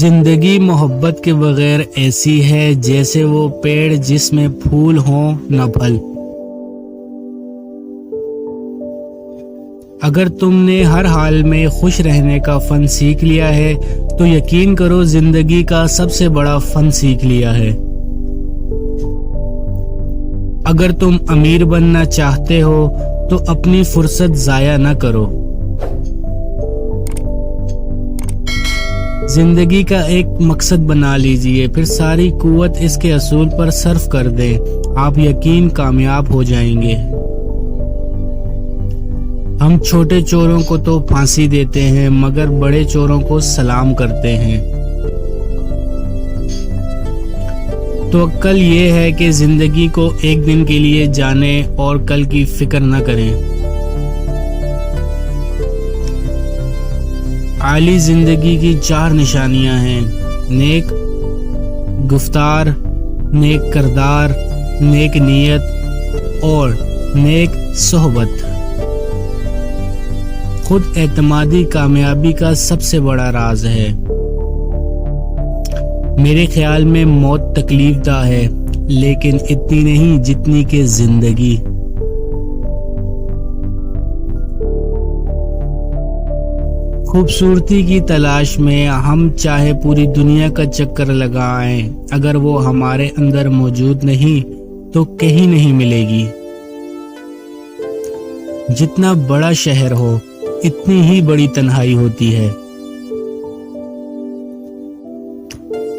زندگی محبت کے بغیر ایسی ہے جیسے وہ پیڑ جس میں پھول ہوں نہ پھل۔ اگر تم نے ہر حال میں خوش رہنے کا فن سیکھ لیا ہے تو یقین کرو زندگی کا سب سے بڑا فن سیکھ لیا ہے۔ اگر تم امیر بننا چاہتے ہو تو اپنی فرصت ضائع نہ کرو۔ زندگی کا ایک مقصد بنا لیجئے، پھر ساری قوت اس کے اصول پر صرف کر دیں، آپ یقین کامیاب ہو جائیں گے۔ ہم چھوٹے چوروں کو تو پھانسی دیتے ہیں مگر بڑے چوروں کو سلام کرتے ہیں۔ توکل یہ ہے کہ زندگی کو ایک دن کے لیے جانیں اور کل کی فکر نہ کریں۔ اعلی زندگی کی 4 نشانیاں ہیں: نیک گفتار، نیک کردار، نیک نیت اور نیک صحبت۔ خود اعتمادی کامیابی کا سب سے بڑا راز ہے۔ میرے خیال میں موت تکلیف دہ ہے لیکن اتنی نہیں جتنی کہ زندگی۔ خوبصورتی کی تلاش میں ہم چاہے پوری دنیا کا چکر لگائیں، اگر وہ ہمارے اندر موجود نہیں تو کہیں نہیں ملے گی۔ جتنا بڑا شہر ہو اتنی ہی بڑی تنہائی ہوتی ہے۔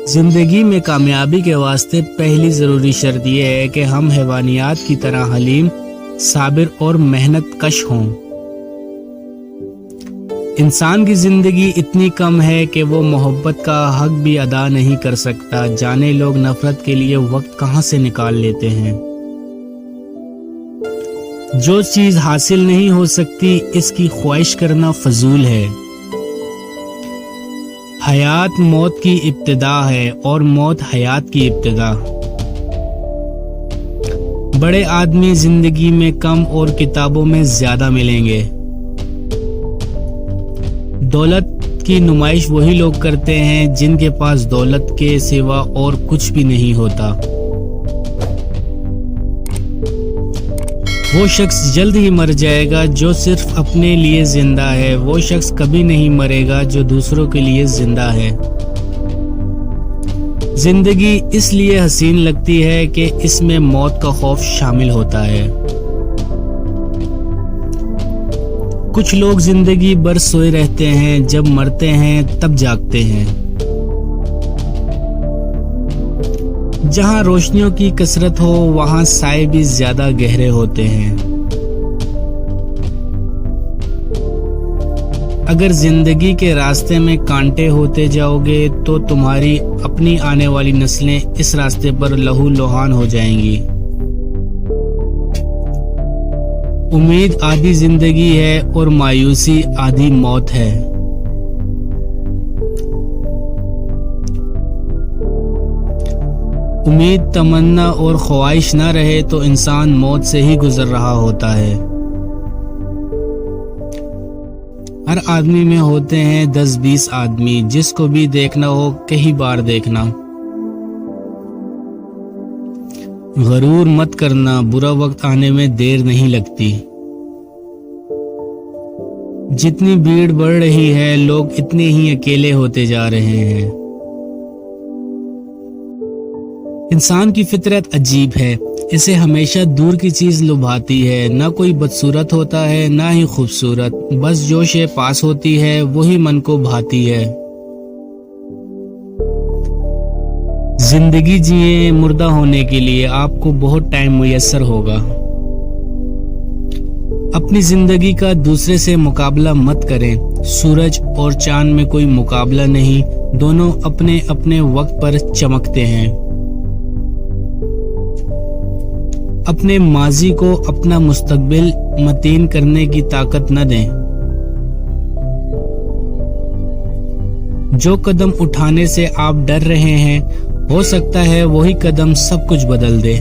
زندگی میں کامیابی کے واسطے پہلی ضروری شرط یہ ہے کہ ہم حیوانیات کی طرح حلیم، صابر اور محنت کش ہوں۔ انسان کی زندگی اتنی کم ہے کہ وہ محبت کا حق بھی ادا نہیں کر سکتا، جانے لوگ نفرت کے لیے وقت کہاں سے نکال لیتے ہیں۔ جو چیز حاصل نہیں ہو سکتی اس کی خواہش کرنا فضول ہے۔ حیات موت کی ابتدا ہے اور موت حیات کی ابتدا۔ بڑے آدمی زندگی میں کم اور کتابوں میں زیادہ ملیں گے۔ دولت کی نمائش وہی لوگ کرتے ہیں جن کے پاس دولت کے سوا اور کچھ بھی نہیں ہوتا۔ وہ شخص جلد ہی مر جائے گا جو صرف اپنے لیے زندہ ہے، وہ شخص کبھی نہیں مرے گا جو دوسروں کے لیے زندہ ہے۔ زندگی اس لیے حسین لگتی ہے کہ اس میں موت کا خوف شامل ہوتا ہے۔ کچھ لوگ زندگی بھر سوئے رہتے ہیں، جب مرتے ہیں تب جاگتے ہیں۔ جہاں روشنیوں کی کثرت ہو وہاں سائے بھی زیادہ گہرے ہوتے ہیں۔ اگر زندگی کے راستے میں کانٹے ہوتے جاؤ گے تو تمہاری اپنی آنے والی نسلیں اس راستے پر لہو لہان ہو جائیں گی۔ امید آدھی زندگی ہے اور مایوسی آدھی موت ہے۔ امید، تمنا اور خواہش نہ رہے تو انسان موت سے ہی گزر رہا ہوتا ہے۔ ہر آدمی میں ہوتے ہیں 10-20 آدمی، جس کو بھی دیکھنا ہو کئی بار دیکھنا۔ غرور مت کرنا، برا وقت آنے میں دیر نہیں لگتی۔ جتنی بھیڑ بڑھ رہی ہے لوگ اتنے ہی اکیلے ہوتے جا رہے ہیں۔ انسان کی فطرت عجیب ہے، اسے ہمیشہ دور کی چیز لبھاتی ہے۔ نہ کوئی بدصورت ہوتا ہے نہ ہی خوبصورت، بس جو شے پاس ہوتی ہے وہی من کو بھاتی ہے۔ زندگی جیے، مردہ ہونے کے لیے آپ کو بہت ٹائم میسر ہوگا۔ اپنی زندگی کا دوسرے سے مقابلہ مت کریں۔ سورج اور چاند میں کوئی مقابلہ نہیں، دونوں اپنے اپنے وقت پر چمکتے ہیں۔ اپنے ماضی کو اپنا مستقبل متین کرنے کی طاقت نہ دیں۔ جو قدم اٹھانے سے آپ ڈر رہے ہیں ہو سکتا ہے وہی قدم سب کچھ بدل دے۔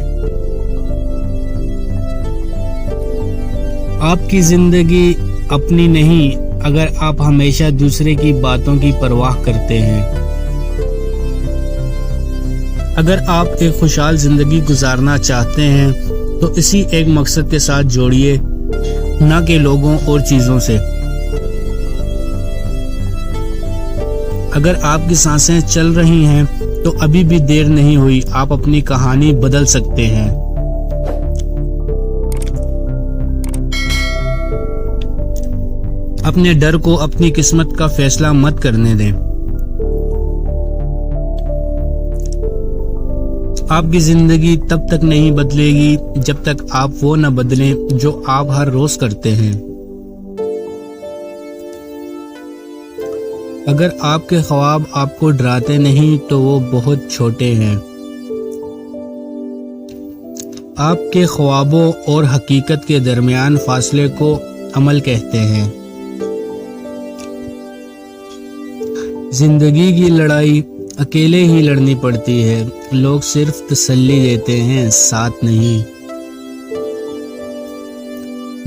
آپ کی زندگی اپنی نہیں اگر آپ ہمیشہ دوسرے کی باتوں کی پرواہ کرتے ہیں۔ اگر آپ ایک خوشحال زندگی گزارنا چاہتے ہیں تو اسی ایک مقصد کے ساتھ جوڑیے، نہ کہ لوگوں اور چیزوں سے۔ اگر آپ کی سانسیں چل رہی ہیں تو ابھی بھی دیر نہیں ہوئی، آپ اپنی کہانی بدل سکتے ہیں۔ اپنے ڈر کو اپنی قسمت کا فیصلہ مت کرنے دیں۔ آپ کی زندگی تب تک نہیں بدلے گی جب تک آپ وہ نہ بدلیں جو آپ ہر روز کرتے ہیں۔ اگر آپ کے خواب آپ کو ڈراتے نہیں تو وہ بہت چھوٹے ہیں۔ آپ کے خوابوں اور حقیقت کے درمیان فاصلے کو عمل کہتے ہیں۔ زندگی کی لڑائی اکیلے ہی لڑنی پڑتی ہے، لوگ صرف تسلی دیتے ہیں، ساتھ نہیں۔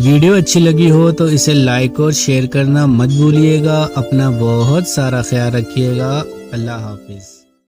ویڈیو اچھی لگی ہو تو اسے لائک اور شیئر کرنا مت بھولیے گا۔ اپنا بہت سارا خیال رکھیے گا۔ اللہ حافظ۔